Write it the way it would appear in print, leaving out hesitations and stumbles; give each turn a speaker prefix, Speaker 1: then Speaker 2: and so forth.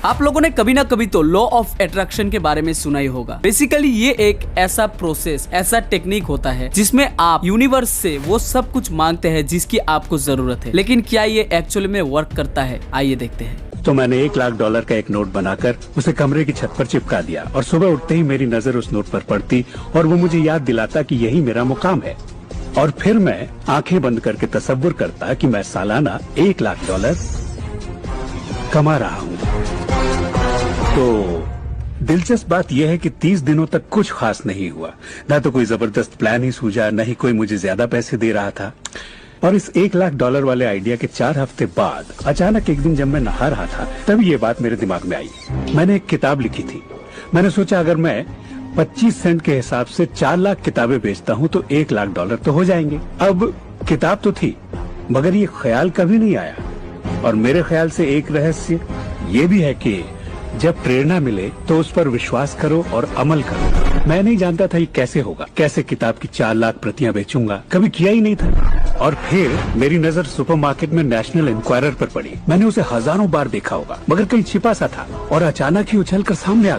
Speaker 1: आप लोगों ने कभी ना कभी तो लॉ ऑफ अट्रैक्शन के बारे में सुना ही होगा। बेसिकली ये एक ऐसा प्रोसेस, ऐसा टेक्निक होता है जिसमें आप यूनिवर्स से वो सब कुछ मांगते हैं जिसकी आपको जरूरत है। लेकिन क्या ये एक्चुअली में वर्क करता है, आइए देखते हैं।
Speaker 2: तो मैंने $1,00,000 का एक नोट बनाकर उसे कमरे की छत पर चिपका दिया और सुबह उठते ही मेरी नजर उस नोट पर पड़ती और वो मुझे याद दिलाता कि यही मेरा मुकाम है। और फिर मैं आंखें बंद करके तसव्वुर करता कि मैं सालाना $1,00,000 कमा रहा हूँ। तो दिलचस्प बात यह है कि 30 दिनों तक कुछ खास नहीं हुआ। न तो कोई जबरदस्त प्लान ही सूझा, न ही कोई मुझे ज्यादा पैसे दे रहा था। और इस $1,00,000 वाले आइडिया के 4 हफ्ते बाद अचानक एक दिन जब मैं नहा रहा था तब ये बात मेरे दिमाग में आई। मैंने एक किताब लिखी थी। मैंने सोचा अगर मैं 25 सेंट के हिसाब से 4 लाख किताबें बेचता हूँ तो $1,00,000 तो हो जाएंगे। अब किताब तो थी मगर ये ख्याल कभी नहीं आया। और मेरे ख्याल से एक रहस्य ये भी है कि जब प्रेरणा मिले तो उस पर विश्वास करो और अमल करो। मैं नहीं जानता था ये कैसे होगा, कैसे किताब की 4 लाख प्रतियां बेचूंगा, कभी किया ही नहीं था। और फिर मेरी नजर सुपरमार्केट में नेशनल इंक्वायरर पर पड़ी। मैंने उसे हजारों बार देखा होगा मगर कहीं छिपा सा था और अचानक ही उछल कर सामने आ गया।